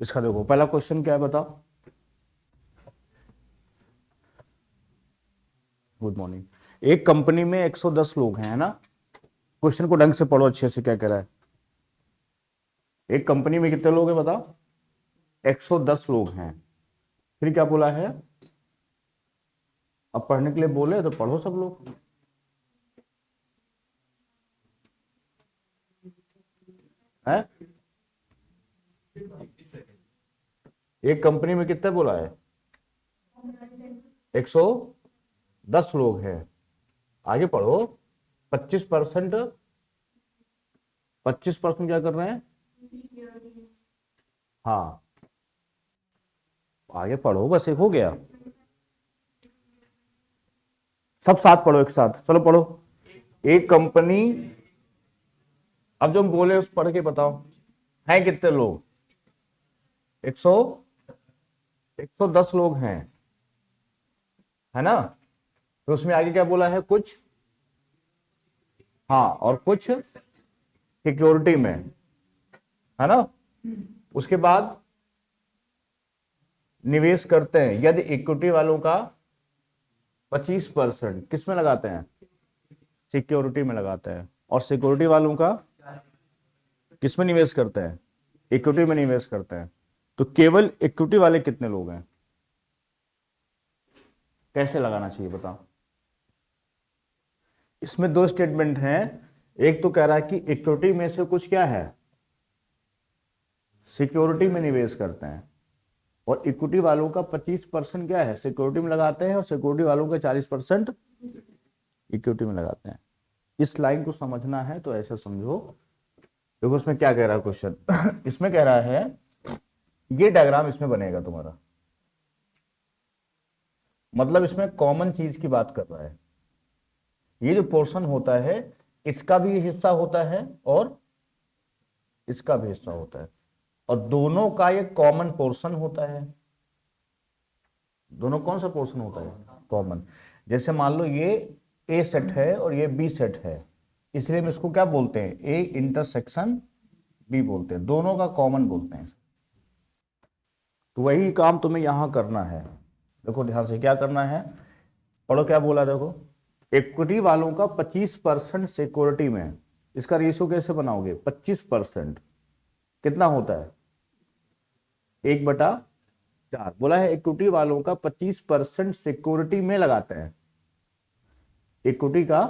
इसका देखो पहला क्वेश्चन क्या है बताओ। Good morning. एक कंपनी में 110 लोग हैं, है ना। क्वेश्चन को ढंग से पढ़ो अच्छे से, क्या कह रहा है। एक कंपनी में कितने लोग हैं बताओ। 110 लोग हैं। फिर क्या बोला है, अब पढ़ने के लिए बोले तो पढ़ो सब लोग। है एक कंपनी में कितने बोला है, 110 लोग हैं। आगे पढ़ो। 25%, 25% क्या कर रहे हैं। हाँ आगे पढ़ो, बस एक हो गया। सब साथ पढ़ो, एक साथ चलो पढ़ो। एक कंपनी, अब जो हम बोले उस पढ़ के बताओ, है कितने लोग। 100, 110 लोग हैं, है ना। तो उसमें आगे क्या बोला है, कुछ, हाँ और कुछ सिक्योरिटी में, है ना। उसके बाद निवेश करते हैं, यदि इक्विटी वालों का 25% किस में लगाते हैं, सिक्योरिटी में लगाते हैं, और सिक्योरिटी वालों का किस में निवेश करते हैं, इक्विटी में निवेश करते हैं। तो केवल इक्विटी वाले कितने लोग हैं, कैसे लगाना चाहिए बताओ। इसमें दो स्टेटमेंट हैं। एक तो कह रहा है कि इक्विटी में से कुछ क्या है, सिक्योरिटी में निवेश करते हैं, और इक्विटी वालों का 25% क्या है, सिक्योरिटी में लगाते हैं, और सिक्योरिटी वालों का 40% इक्विटी में लगाते हैं। इस लाइन को समझना है तो ऐसे समझो। देखो उसमें क्या कह रहा है क्वेश्चन इसमें कह रहा है, ये डायग्राम इसमें बनेगा तुम्हारा, मतलब इसमें कॉमन चीज की बात कर रहा है। ये जो पोर्शन होता है, इसका भी हिस्सा होता है और इसका भी हिस्सा होता है, और दोनों का ये कॉमन पोर्शन होता है। दोनों कौन सा पोर्शन होता है, कॉमन। जैसे मान लो ये ए सेट है और ये बी सेट है, इसलिए हम इसको क्या बोलते हैं, ए इंटरसेक्शन बी बोलते हैं, दोनों का कॉमन बोलते हैं। तो वही काम तुम्हें यहां करना है। देखो ध्यान से क्या करना है, पढ़ो क्या बोला देखो। इक्विटी वालों का 25% सिक्योरिटी में, इसका रेशियो कैसे बनाओगे, 25% कितना होता है, 1/4 बोला है। इक्विटी वालों का 25% सिक्योरिटी में लगाते हैं, इक्विटी का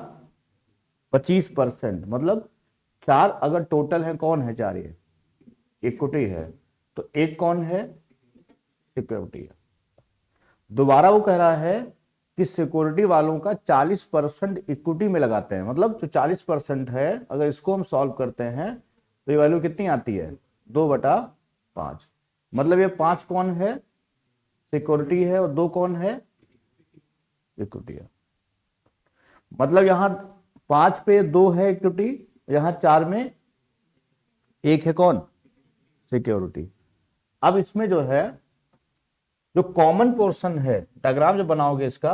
25%, मतलब चार अगर टोटल है, कौन है चार, ये इक्विटी है, तो एक कौन है, सिक्योरिटी है। दोबारा वो कह रहा है कि सिक्योरिटी वालों का 40% इक्विटी में लगाते हैं, मतलब जो 40% है, अगर इसको हम सॉल्व करते हैं तो ये वैल्यू कितनी आती है, 2/5। मतलब ये 5 कौन है, सिक्योरिटी है, और 2 कौन है, इक्विटी है। मतलब यहां 5 पे 2 है इक्विटी, यहां 4 में 1 है कौन, सिक्योरिटी। अब इसमें जो है, जो कॉमन पोर्शन है, डायग्राम जो बनाओगे इसका,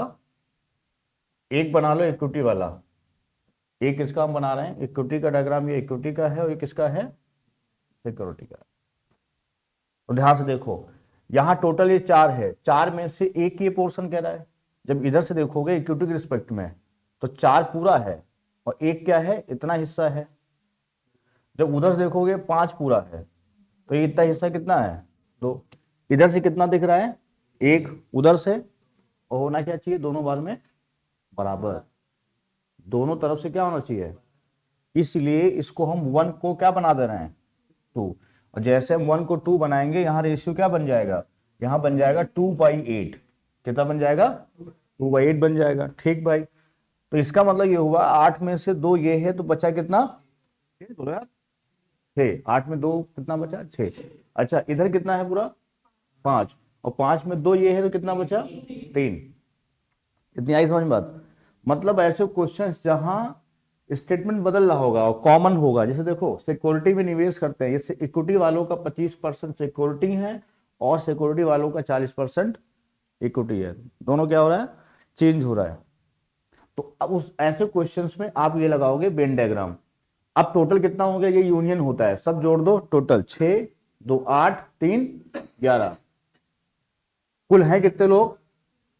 एक बना लो इक्विटी वाला, एक इसका हम बना रहे हैं इक्विटी का डायग्राम, ये इक्विटी का है और ये किसका है, सिक्योरिटी का। तो ध्यान से देखो, यहां टोटल ये 4 है, 4 में से एक ये पोर्शन कह रहा है। जब इधर से देखोगे इक्विटी के रिस्पेक्ट में, तो 4 पूरा है और एक क्या है, इतना हिस्सा है। जब उधर से देखोगे 5 पूरा है, तो ये इतना हिस्सा कितना है, 2। इधर से कितना दिख रहा है, 1, उधर से, और होना क्या चाहिए, दोनों बार में बराबर, दोनों तरफ से क्या होना चाहिए। इसलिए इसको हम 1 को क्या बना दे रहे हैं, 2। और जैसे हम 1 को 2 बनाएंगे, यहां रेशियो क्या बन जाएगा, यहां बन जाएगा 2/8। कितना बन जाएगा, 2/8 बन जाएगा। ठीक भाई, तो इसका मतलब ये हुआ 8 में से 2 ये है, तो बचा कितना, बोलो यार, 6। 8 में 2 कितना बचा, 6। अच्छा इधर कितना है पूरा, 5, और 5 में 2 ये है, तो कितना बचा, 3। इतनी आई समझ में बात। मतलब ऐसे क्वेश्चंस जहां स्टेटमेंट बदल रहा होगा और कॉमन होगा, जैसे देखो सिक्योरिटी में निवेश करते हैं, ये इक्विटी वालों का 25% सिक्योरिटी है और सिक्योरिटी वालों का 40% इक्विटी है, दोनों क्या हो रहा है, चेंज हो रहा है। तो अब उस ऐसे क्वेश्चंस में आप ये लगाओगे वेन डायग्राम। अब टोटल कितना हो गया, ये यूनियन होता है, सब जोड़ दो, टोटल 6 2 8 3 11, कुल है कितने लोग?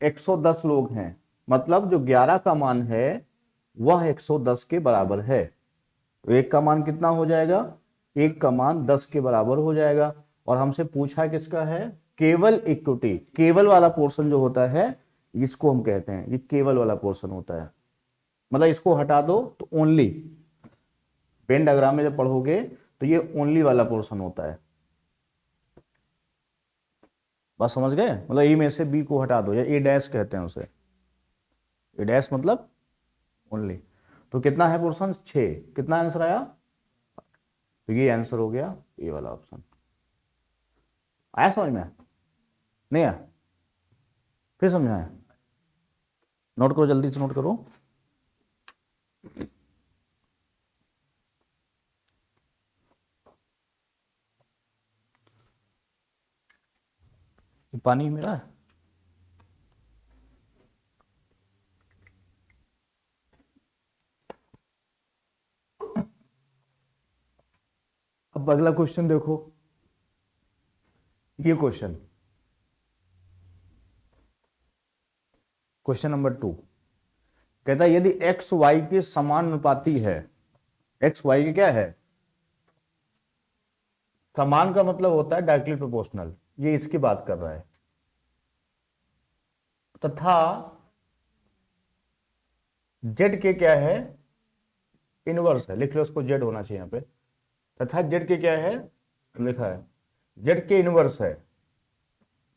110 लोग हैं। मतलब जो 11 का मान है वह 110 के बराबर है। तो एक का मान कितना हो जाएगा? एक का मान 10 के बराबर हो जाएगा। और हमसे पूछा किसका है? केवल इक्विटी, केवल वाला पोर्शन जो होता है इसको हम कहते हैं, ये केवल वाला पोर्शन होता है। मतलब इसको हटा दो तो ओनली, वेन डायग्राम में जब पढ़ोगे तो ये ओनली वाला पोर्शन होता है। बस समझ गए? मतलब ए में से बी को हटा दो, या ए डैश कहते हैं उसे। ए डैश मतलब ओनली। तो कितना है पोर्शन? 6। कितना आंसर आया? तो ये आंसर हो गया ए वाला ऑप्शन। आया समझ में? नहीं आया? फिर समझाएं? नोट करो, जल्दी से नोट करो। पानी मेरा है? अब अगला क्वेश्चन देखो, ये क्वेश्चन नंबर 2 कहता है यदि एक्स वाई के समानुपाती है। एक्स वाई के क्या है? समान का मतलब होता है डायरेक्टली प्रोपोर्शनल, ये इसकी बात कर रहा है। तथा जेड के क्या है? इनवर्स है। लिख लो उसको, जेड होना चाहिए यहां पे। तथा जेड के क्या है? लिखा है जेड के इनवर्स है।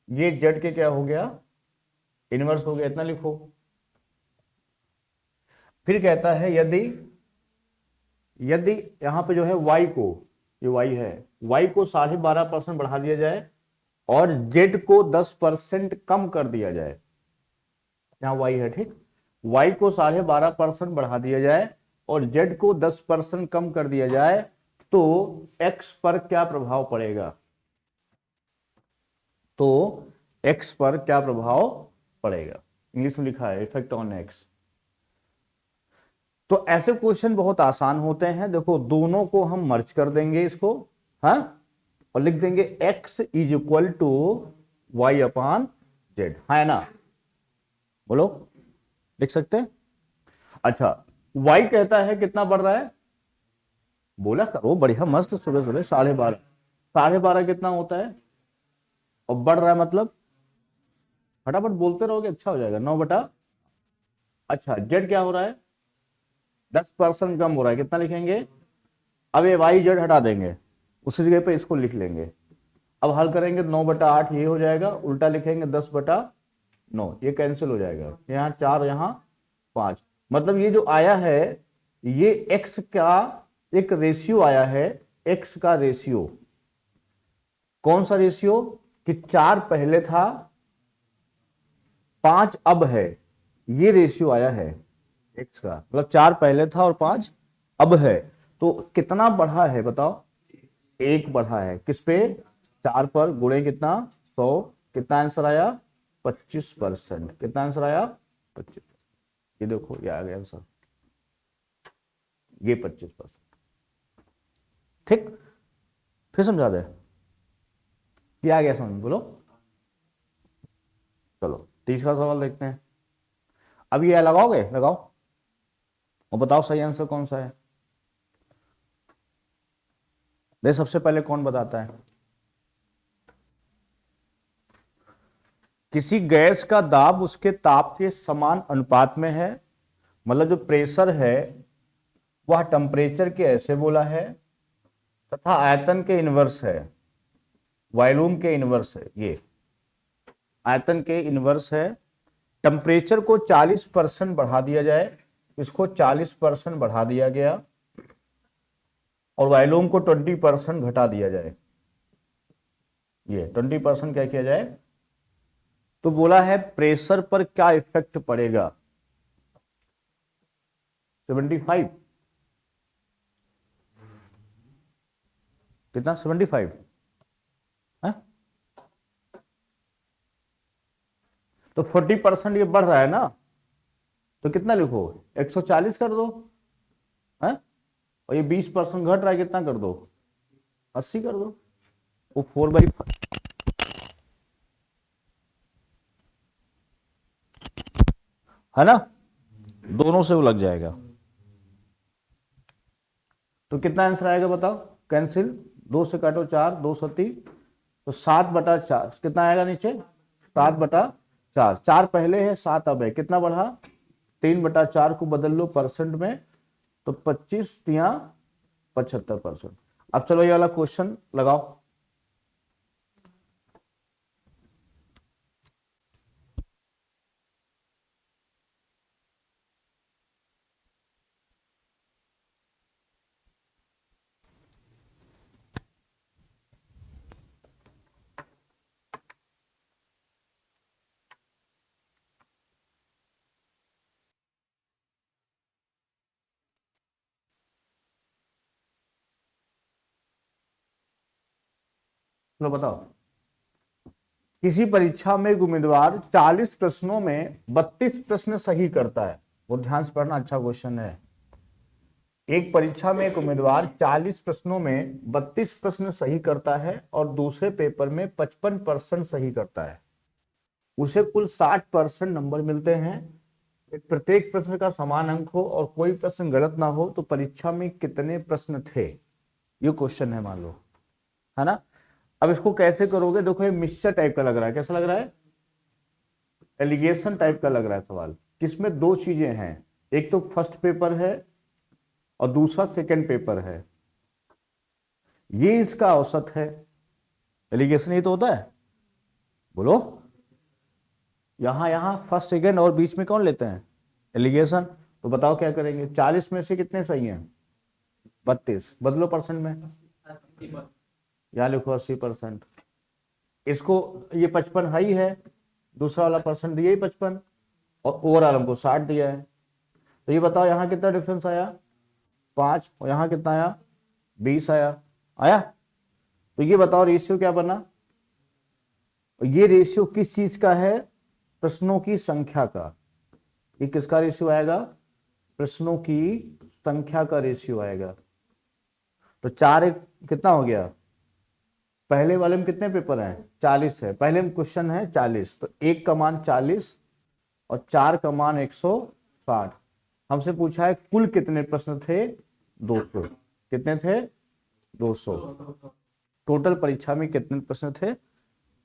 ये जेड के क्या हो गया? इनवर्स हो गया, इतना लिखो। फिर कहता है यदि यदि यहां पे जो है y को, ये y है, y को 12.5% बढ़ा दिया जाए और z को 10% कम कर दिया जाए। यहां y है, ठीक। y को 12.5% बढ़ा दिया जाए और z को 10% कम कर दिया जाए तो x पर क्या प्रभाव पड़ेगा? तो x पर क्या प्रभाव पड़ेगा? इंग्लिश में लिखा है इफेक्ट ऑन x। तो ऐसे क्वेश्चन बहुत आसान होते हैं। देखो दोनों को हम मर्ज कर देंगे इसको, हाँ, और लिख देंगे x is equal to y upon z, है ना? बोलो, लिख सकते हैं? अच्छा, y कहता है कितना बढ़ रहा है? बोला करो बढ़िया मस्त, सुबह सुबह 12.5। 12.5 कितना होता है? और बढ़ रहा है मतलब फटाफट बोलते रहोगे अच्छा हो जाएगा। 9 बटा, अच्छा जेड क्या हो रहा है? 10% कम हो रहा है, कितना लिखेंगे? अब ये वाई जेड हटा देंगे, उसी जगह पे इसको लिख लेंगे। अब हल करेंगे 9/8 ये हो जाएगा, उल्टा लिखेंगे 10/9, ये कैंसिल हो जाएगा। यहाँ 4, यहाँ 5। मतलब ये जो आया है ये x का एक रेशियो आया है। x का रेशियो, कौन सा रेशियो? कि 4 पहले था, 5 अब है, ये रेशियो आया है x का। मतलब 4 पहले था और 5 अब है। तो कितना बढ़ा है बताओ? 1 बढ़ा है। किस पे? 4 पर, गुणे कितना? 100। कितना आंसर आया? 25%। कितना आंसर आया? 25। ये देखो ये आ गया आंसर, ये 25%। ठीक, फिर समझा दे, ये आ गया समझ में? बोलो। चलो तीसरा सवाल देखते हैं। अब ये लगाओगे? लगाओ और बताओ सही आंसर कौन सा है। दे सबसे पहले कौन बताता है? किसी गैस का दाब उसके ताप के समान अनुपात में है। मतलब जो प्रेशर है वह टेम्परेचर के ऐसे बोला है, तथा आयतन के इनवर्स है, वॉल्यूम के इनवर्स है। ये आयतन के इनवर्स है। टेम्परेचर को 40% बढ़ा दिया जाए, इसको 40% बढ़ा दिया गया, और वॉल्यूम को 20% घटा दिया जाए। ये 20% क्या किया जाए? तो बोला है प्रेशर पर क्या इफेक्ट पड़ेगा? 75। कितना? 75 है? तो 40% ये बढ़ रहा है ना, तो कितना लिखो? 140 कर दो, है? और ये 20% घट रहा है, कितना कर दो? 80 कर दो। वो 4/5 है ना, दोनों से वो लग जाएगा। तो कितना आंसर आएगा बताओ, कैंसिल, 2 से काटो 4, 2 7, तो 7/4 कितना आएगा नीचे, 7/4, 4 पहले है 7 अब है, कितना बढ़ा, 3/4 को बदल लो परसेंट में, तो 25 या 75%। अब चलो ये वाला क्वेश्चन लगाओ। चलो बताओ, किसी परीक्षा में एक उम्मीदवार 40 प्रश्नों में 32 प्रश्न सही करता है, वो ध्यान से पढ़ना, अच्छा क्वेश्चन है। एक परीक्षा में एक उम्मीदवार 40 प्रश्नों में 32 प्रश्न सही करता है और दूसरे पेपर में 55% सही करता है, उसे कुल 60% नंबर मिलते हैं। प्रत्येक प्रश्न का समान अंक हो और कोई प्रश्न गलत ना हो तो परीक्षा में कितने प्रश्न थे, ये क्वेश्चन है मान लो, है ना। अब इसको कैसे करोगे, देखो ये मिक्सचर टाइप का लग रहा है, कैसा लग रहा है, एलिगेशन टाइप का लग रहा है सवाल। किसमें दो चीजें हैं, एक तो फर्स्ट पेपर है और दूसरा सेकंड पेपर है, ये इसका औसत है। एलिगेशन ये तो होता है, बोलो, यहां यहां फर्स्ट सेकंड और बीच में कौन लेते हैं, एलिगेशन। तो बताओ क्या करेंगे, 40 में से कितने सही हैं, 32, बदलो परसेंट में, यहां लिखो 80%, इसको ये 55 हाई है, दूसरा वाला परसेंट दिया ही 55, और ओवरऑल हमको 60 दिया है। तो ये बताओ यहाँ कितना डिफरेंस आया, 5, और यहाँ कितना आया, 20 आया, आया। तो ये बताओ रेशियो क्या बना, ये रेशियो किस चीज का है, प्रश्नों की संख्या का। ये किसका रेशियो आएगा, प्रश्नों की संख्या का रेशियो आएगा। तो 4 एक कितना हो गया, पहले वाले में कितने पेपर हैं, 40 है, पहले में क्वेश्चन है 40, तो 1 का मान 40 और 4 का मान 160। हमसे पूछा है कुल कितने प्रश्न थे, 200, कितने थे, 200। टोटल परीक्षा में कितने प्रश्न थे,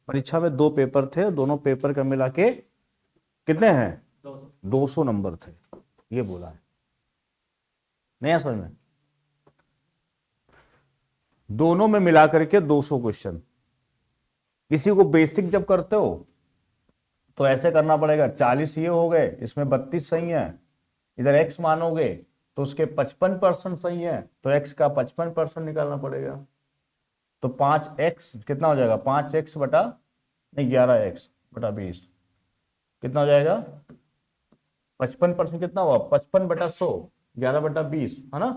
परीक्षा में 2 पेपर थे, दोनों पेपर का मिला के कितने हैं, 200 नंबर थे, ये बोला है, नहीं समझ में, दोनों में मिलाकर के 200 क्वेश्चन। किसी को बेसिक जब करते हो तो ऐसे करना पड़ेगा, 40 ये हो गए, इसमें 32 सही है, इधर x मानोगे तो उसके 55% सही है, तो x का 55% निकालना पड़ेगा। तो 5x कितना हो जाएगा, 5x बटा, नहीं 11x बटा 20 कितना हो जाएगा, 55% कितना हुआ, 55/100, 11/20, है ना।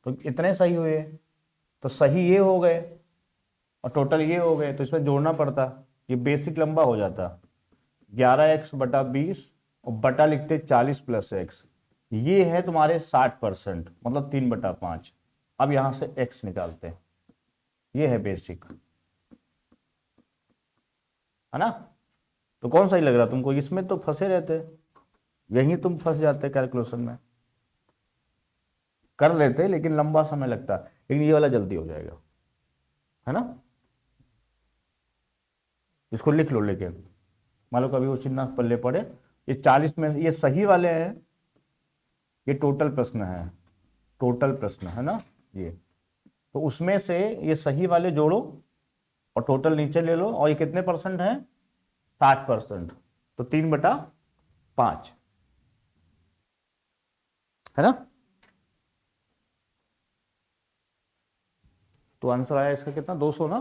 तो इतने सही हुए, तो सही ये हो गए और टोटल ये हो गए, तो इसमें जोड़ना पड़ता, ये बेसिक लंबा हो जाता, 11x/20 और बटा लिखते 40 + x, ये है तुम्हारे 60%, मतलब 3/5। अब यहां से x निकालते हैं, ये है बेसिक, है ना। तो कौन सही लग रहा तुमको, इसमें तो फंसे रहते, यही तुम फंस जाते कैलकुलेशन में, कर लेते लेकिन लंबा समय लगता, लेकिन ये वाला जल्दी हो जाएगा, है ना। इसको लिख लो, लेकिन मान लो कभी वो चिन्ह पल्ले पड़े, ये 40 में ये सही वाले हैं, ये टोटल प्रश्न है, टोटल प्रश्न है ना ये, तो उसमें से ये सही वाले जोड़ो और टोटल नीचे ले लो, और ये कितने परसेंट है, 60%, तो 3/5, है ना। तो आंसर आया इसका कितना, 200 ना,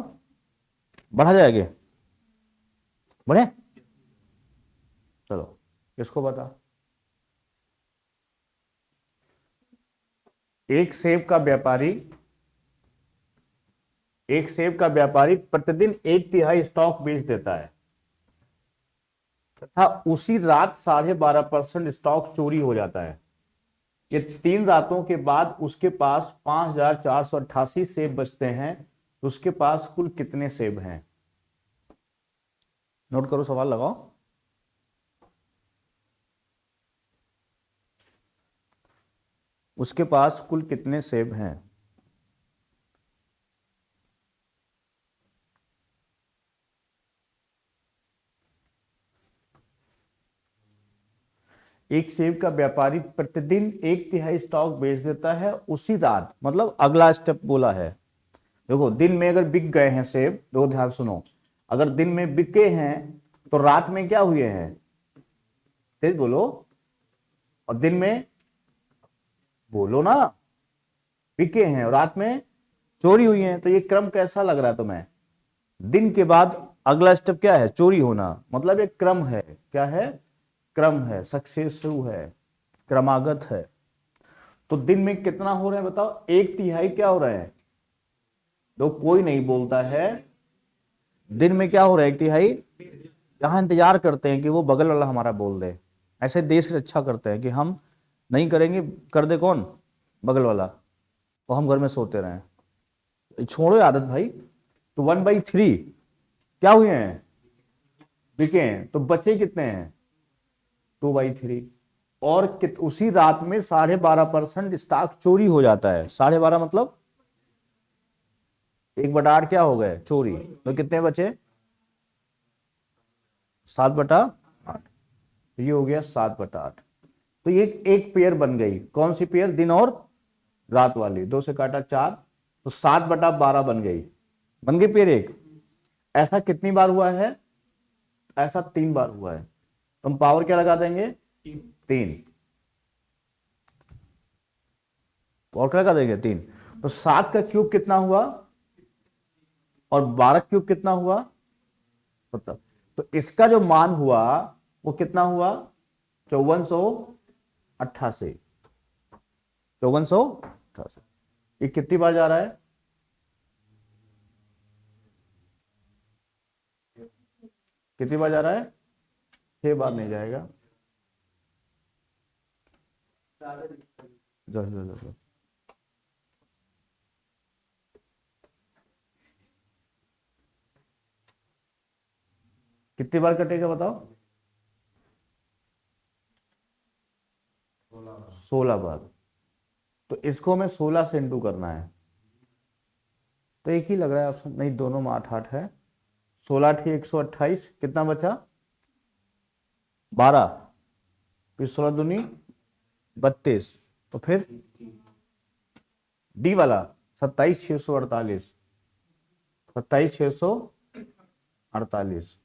बढ़ा जाएगा, बढ़े, चलो इसको बता, एक सेब का व्यापारी प्रतिदिन 1/3 स्टॉक बेच देता है तथा उसी रात 12.5% स्टॉक चोरी हो जाता है। ये 3 रातों के बाद उसके पास 5,488 सेब बचते हैं, तो उसके पास कुल कितने सेब हैं? नोट करो, सवाल लगाओ। उसके पास कुल कितने सेब हैं? एक सेब का व्यापारी प्रतिदिन 1/3 स्टॉक बेच देता है उसी रात, मतलब अगला स्टेप बोला है। देखो, दिन में अगर बिक गए हैं सेब, देखो ध्यान सुनो, अगर दिन में बिके हैं तो रात में क्या हुए हैं? तेज बोलो। और दिन में बोलो ना, बिके हैं और रात में चोरी हुई है। तो ये क्रम कैसा लग रहा है तुम्हें? दिन के बाद अगला स्टेप क्या है? चोरी होना। मतलब एक क्रम है। क्या है? क्रम है, सक्सेसिव है, क्रमागत है। तो दिन में कितना हो रहा है बताओ? 1/3 क्या हो रहा है? तो कोई नहीं बोलता है। दिन में क्या हो रहा है? 1/3। यहां इंतजार करते हैं कि वो बगल वाला हमारा बोल दे। ऐसे देश रक्षा करते हैं कि हम नहीं करेंगे, कर दे कौन? बगल वाला, और हम घर में सोते रहें। छोड़ो आदत भाई। तो 1/3 क्या हुए हैं? बिके हैं। तो बचे कितने हैं? 2/3। और उसी रात में 12.5% स्टॉक चोरी हो जाता है। 12.5 मतलब 1/8 क्या हो गए? चोरी। तो कितने बचे? 7/8। ये हो गया 7/8। तो ये एक पेयर बन गई। कौन सी पेयर? दिन और रात वाली। 2 से काटा 4, तो 7/12 बन गई। बन गई पेयर एक। ऐसा कितनी बार हुआ है? ऐसा 3 बार हुआ है। तो हम पावर क्या लगा देंगे? 3। और क्या लगा देंगे? 3। तो 7 का क्यूब कितना हुआ? और 12 क्यूब कितना हुआ? मतलब तो इसका जो मान हुआ वो कितना हुआ? 5488। 5488। ये कितनी बार जा रहा है? कितनी बार जा रहा है? 6 बार नहीं जाएगा। जा, जा, जा, जा। कितनी बार कटेगा बताओ? 16 बार। तो इसको हमें 16 से इंटू करना है। तो एक ही लग रहा है ऑप्शन, नहीं दोनों में 8 8 है। 16 8 128। कितना बचा? 12। फिर 16 दूनी 32। तो फिर डी वाला 27,648। 27,648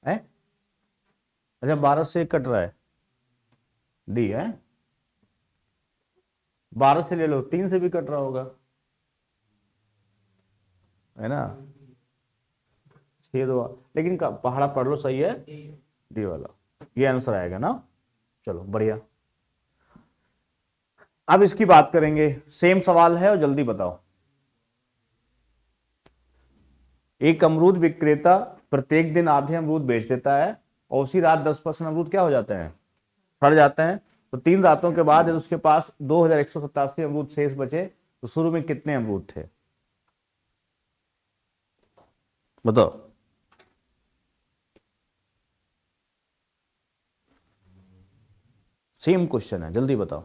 है। अच्छा, 12 से एक कट रहा है। डी है। 12 से ले लो, 3 से भी कट रहा होगा, है ना? 6 2। लेकिन पहाड़ा पढ़ लो, सही है डी वाला। ये आंसर आएगा ना। चलो बढ़िया। अब इसकी बात करेंगे। सेम सवाल है और जल्दी बताओ। एक अमरूद विक्रेता प्रत्येक दिन आधे अमरूद बेच देता है और उसी रात 10% अमरूद क्या हो जाते हैं? सड़ जाते हैं। तो 3 रातों के बाद उसके पास 2187 अमरूद शेष बचे, तो शुरू में कितने अमरूद थे? बताओ। सेम क्वेश्चन है, जल्दी बताओ।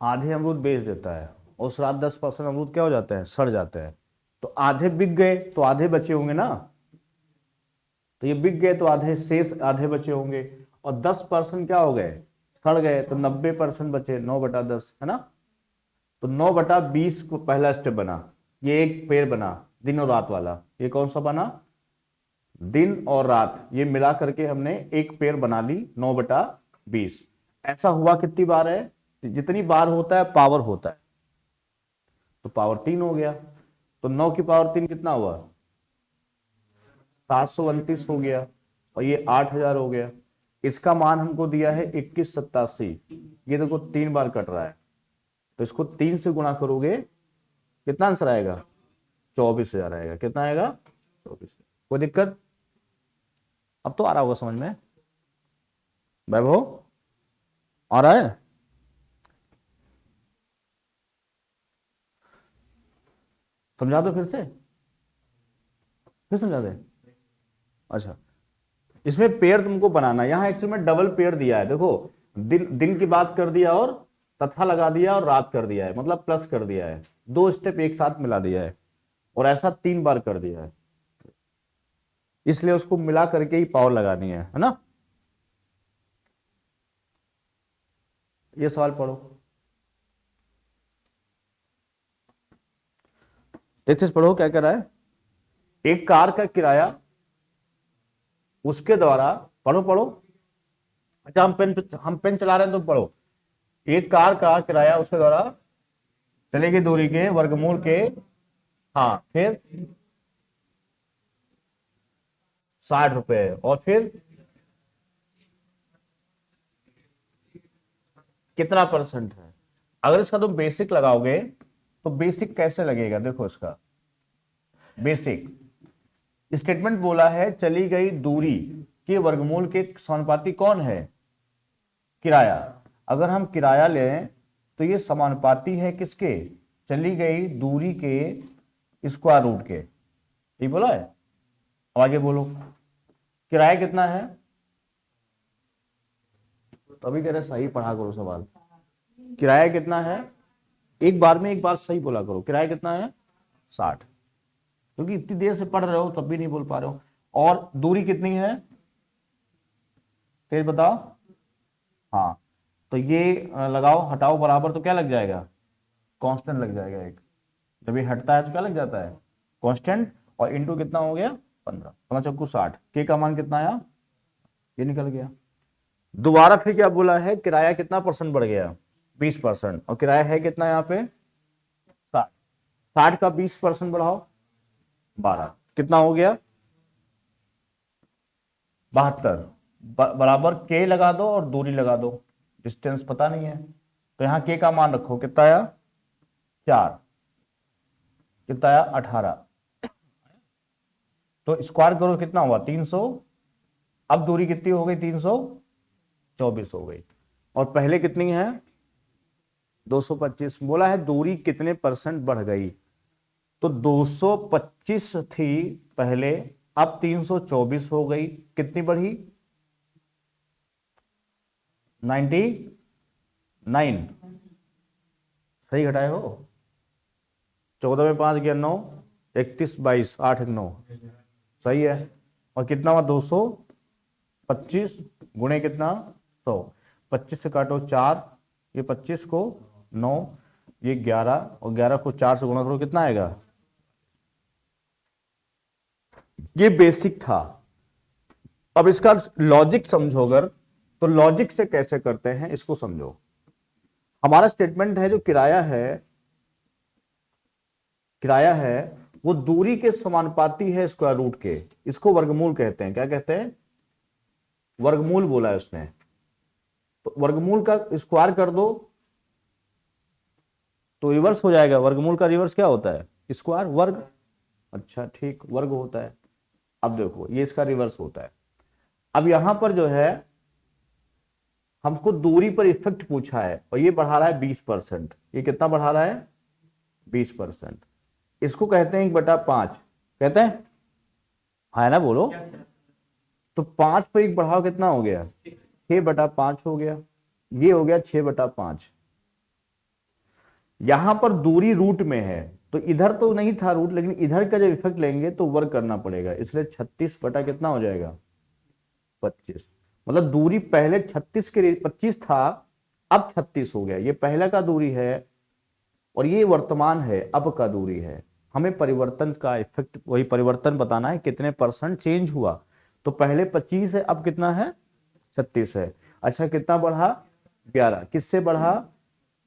आधे अमरूद बेच देता है, उस रात 10% अमरूद क्या हो जाते हैं? सड़ जाते हैं। तो आधे बिक गए तो आधे बचे होंगे ना। तो ये बिक गए तो आधे शेष, आधे बचे होंगे। और 10% क्या हो गए? सड़ गए। तो 90% बचे, 9/10, है ना? तो 9/20 को पहला स्टेप बना। ये एक पेड़ बना, दिन और रात वाला। ये कौन सा बना? दिन और रात, ये मिला करके हमने एक पेड़ बना ली, 9/20। ऐसा हुआ कितनी बार है? जितनी बार होता है पावर होता है। तो पावर 3 हो गया। तो 9 की पावर 3 कितना हुआ? 729 हो गया। और ये 8,000 हो गया। इसका मान हमको दिया है 2187। ये देखो 3 बार कट रहा है। तो इसको 3 से गुणा करोगे, कितना आंसर आएगा? 24,000 आएगा। कितना आएगा? 24। कोई दिक्कत? अब तो आ रहा होगा समझ में वैभव, आ रहा है? समझा दो फिर समझा दे। अच्छा, इसमें पेयर तुमको बनाना है। यहाँ एक्चुअली में डबल पेयर दिया है। देखो, दिन दिन की बात कर दिया और तथा लगा दिया और रात कर दिया है, मतलब प्लस कर दिया है, दो स्टेप एक साथ मिला दिया है, और ऐसा 3 बार कर दिया है, इसलिए उसको मिला करके ही पावर लगानी है ना। ये सवाल पढ़ो। 33 पढ़ो, क्या कह रहा है? एक कार का किराया उसके द्वारा, पढ़ो पढ़ो। अच्छा, हम पेन चला रहे हैं, तुम पढ़ो। एक कार का किराया उसके द्वारा चली गई दूरी के वर्गमूल के, हाँ, फिर 60 रुपए, और फिर कितना परसेंट है। अगर इसका तुम बेसिक लगाओगे तो बेसिक कैसे लगेगा? देखो, इसका बेसिक स्टेटमेंट बोला है चली गई दूरी के वर्गमूल के समानुपाती कौन है? किराया। अगर हम किराया लें तो ये समानुपाती है किसके? चली गई दूरी के स्क्वायर रूट के। ये बोला है। अब आगे बोलो, किराया कितना है? तो अभी कह रहे सही पढ़ा करो सवाल। किराया कितना है? एक बार में एक बार सही बोला करो। किराया कितना है? 60। क्योंकि इतनी देर से पढ़ रहे हो तब भी नहीं बोल पा रहे हो। और दूरी कितनी है? तेज बताओ। हाँ, तो ये लगाओ, हटाओ बराबर, तो क्या लग जाएगा? कांस्टेंट लग जाएगा एक। जब ये हटता है तो क्या लग जाता है? कांस्टेंट। और इंटू कितना हो गया? 15। 5 60। के का मान कितना आया? ये निकल गया। दोबारा फिर क्या बोला है? किराया कितना परसेंट बढ़ गया? 20%। और किराया है कितना यहाँ पे? 60। 60 का 20% बढ़ाओ, 12। कितना हो गया? 72। बराबर के लगा दो और दूरी लगा दो, डिस्टेंस पता नहीं है तो यहाँ के का मान रखो। कितना आया? 4। कितना आया? 18। तो स्क्वायर करो, कितना हुआ? 300। अब दूरी कितनी हो गई? 324 हो गई। और पहले कितनी है? 225। बोला है दूरी कितने परसेंट बढ़ गई, तो 225 थी पहले, अब 324 हो गई। कितनी बढ़ी? 99। सही घटाए हो? 14 में 5 गया 9, 31 22 8 1 9, सही है। और कितना हुआ? 225 गुणे कितना? 100। 25 से काटो 4, ये 25 को 9, ये 11, और 11 को 4 से गुणा करो, कितना आएगा? ये बेसिक था। अब इसका लॉजिक समझो। अगर तो लॉजिक से कैसे करते हैं इसको समझो। हमारा स्टेटमेंट है जो किराया है वो दूरी के समानुपाती है स्क्वायर रूट के। इसको वर्गमूल कहते हैं। क्या कहते हैं? वर्गमूल बोला है उसने। तो वर्गमूल का स्क्वायर कर दो तो रिवर्स हो जाएगा। वर्गमूल का रिवर्स क्या होता है? स्क्वायर। वर्ग। अच्छा ठीक, वर्ग होता है। अब देखो, ये इसका रिवर्स होता है। अब यहां पर जो है हमको दूरी पर इफेक्ट पूछा है, और ये बढ़ा रहा है 20%। ये कितना बढ़ा रहा है? 20%। इसको कहते हैं 1/5। कहते हैं, है ना? बोलो। तो 5 पे 1 बढ़ाओ, कितना हो गया? 6/5 हो गया। ये हो गया 6/5। यहां पर दूरी रूट में है, तो इधर तो नहीं था रूट, लेकिन इधर का जब इफेक्ट लेंगे तो वर्ग करना पड़ेगा, इसलिए 36 बटा कितना हो जाएगा? 25। मतलब दूरी पहले 36 के 25 था, अब 36 हो गया। ये पहले का दूरी है और ये वर्तमान है, अब का दूरी है। हमें परिवर्तन का इफेक्ट, वही परिवर्तन बताना है, कितने परसेंट चेंज हुआ। तो पहले 25 है, अब कितना है? 36 है। अच्छा, कितना बढ़ा? 11। किससे बढ़ा?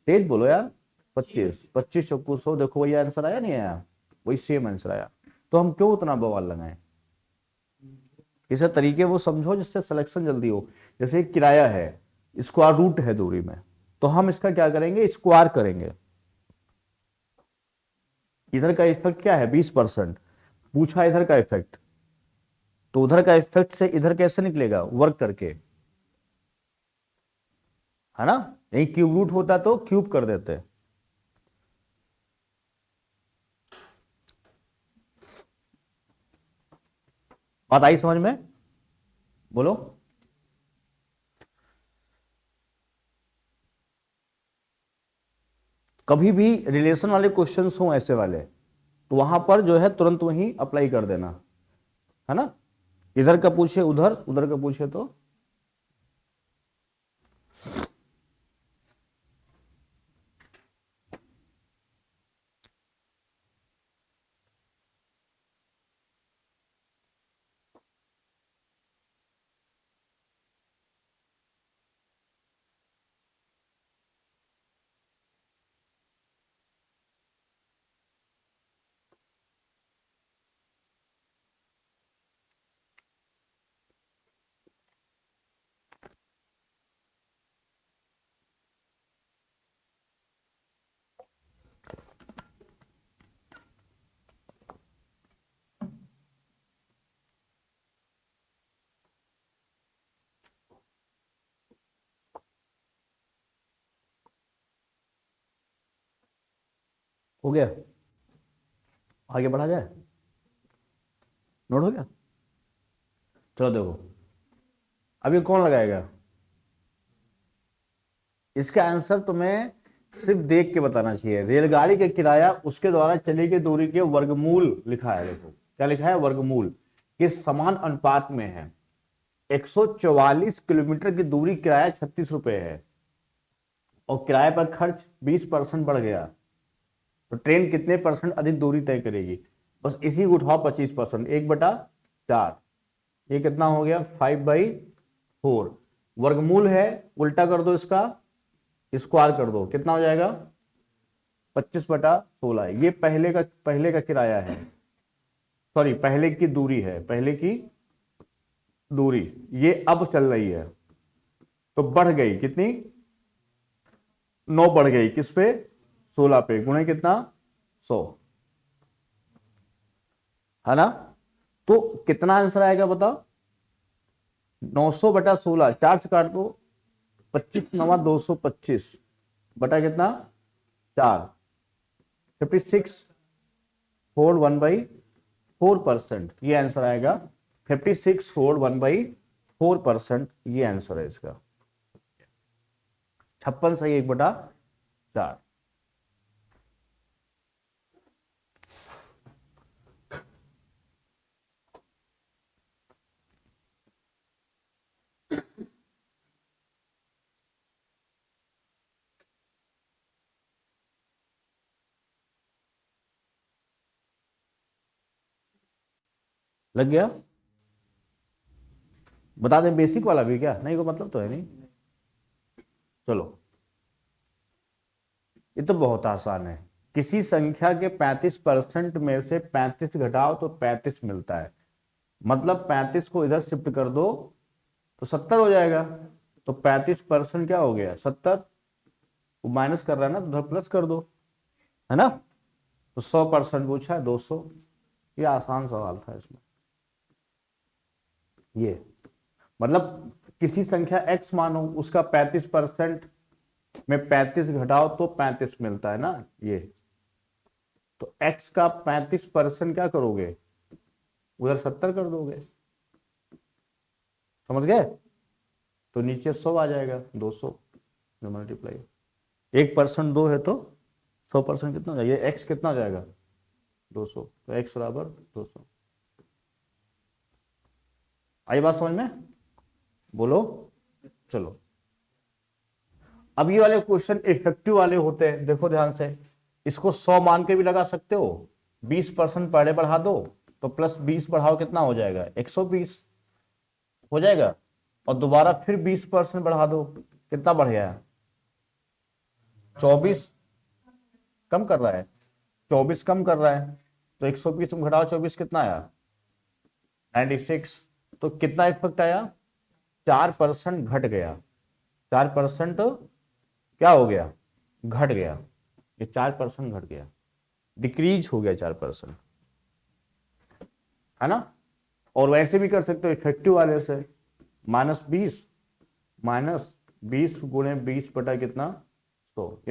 तेज बोलो यार। 25। 25 चौको 100। देखो वही आंसर आया, नहीं आया? वही सेम आंसर आया। तो हम क्यों उतना बवाल लगाएं? इसे तरीके वो समझो जिससे सिलेक्शन जल्दी हो। जैसे किराया है, स्क्वायर रूट है दूरी में, तो हम इसका क्या करेंगे? स्क्वायर करेंगे। इधर का इफेक्ट क्या है 20%, पूछा इधर का इफेक्ट, तो उधर का इफेक्ट से इधर कैसे निकलेगा, वर्क करके, है ना। यही क्यूब रूट होता तो क्यूब कर देते। बात आई समझ में, बोलो। कभी भी रिलेशन वाले क्वेश्चंस हो ऐसे वाले, तो वहां पर जो है तुरंत वहीं अप्लाई कर देना, है ना। इधर का पूछे उधर, उधर का पूछे तो हो गया, आगे बढ़ा जाए, नोट हो गया। चलो देखो, अब ये कौन लगाएगा, इसका आंसर तुम्हें सिर्फ देख के बताना चाहिए। रेलगाड़ी का किराया उसके द्वारा चली गई दूरी के वर्गमूल लिखा है, देखो क्या लिखा है, वर्गमूल के समान अनुपात में है। 144 किलोमीटर की दूरी किराया 36 रुपए है, और किराए पर खर्च 20% बढ़ गया, तो ट्रेन कितने परसेंट अधिक दूरी तय करेगी। बस इसी को उठाओ 25%, 1/4, ये कितना हो गया 5/4। वर्गमूल है, उल्टा कर दो इसका, स्क्वायर कर दो, कितना हो जाएगा 25/16। ये पहले का किराया है, सॉरी पहले की दूरी है, पहले की दूरी, ये अब चल रही है, तो बढ़ गई कितनी, 9 बढ़ गई, किस पे 16 पे, गुणे कितना 100, है ना। तो कितना आंसर आएगा बताओ, 900/16, 4 से काट दो, 25×9 = 225 बटा कितना 4, 56/1/4%, ये आंसर आएगा 56/1/4%, ये आंसर है इसका। 56 सही 1/4। लग गया, बता दें बेसिक वाला भी क्या, नहीं को मतलब तो है नहीं। चलो, ये तो बहुत आसान है। किसी संख्या के 35% में से 35 घटाओ तो 35 मिलता है, मतलब 35 को इधर शिफ्ट कर दो तो 70 हो जाएगा। तो 35% क्या हो गया 70, वो माइनस कर रहा है ना, तो उधर प्लस कर दो, है ना। तो 100% पूछा है 200, ये आसान सवाल था इसमें। ये मतलब किसी संख्या x मानो, उसका 35% में 35 घटाओ तो 35 मिलता है ना, ये। तो x का 35% क्या करोगे, उधर 70 कर दोगे, समझ गए। तो नीचे 100 आ जाएगा, 200 जो मल्टीप्लाई, 1% 2 है तो 100% कितना हो जाएगा, ये x कितना हो जाएगा 200, तो x बराबर 200। आई बात समझ में, बोलो। चलो, अब ये वाले क्वेश्चन इफेक्टिव वाले होते हैं, देखो ध्यान से। इसको 100 मान के भी लगा सकते हो, 20% पहले बढ़ा दो तो प्लस 20 बढ़ाओ कितना हो जाएगा 120 हो जाएगा, और दोबारा फिर 20% बढ़ा दो, कितना बढ़ गया 24, कम कर रहा है 24 कम कर रहा है, तो 120 में घटाओ 24 कितना आया 96। तो कितना इफेक्ट आया 4% घट गया, 4% क्या हो गया घट गया, ये 4% घट गया। डिक्रीज हो गया 4%, है ना। और वैसे भी कर सकते हो इफेक्टिव वाले से, -20 -20 गुणे 20 बटा कितना 100।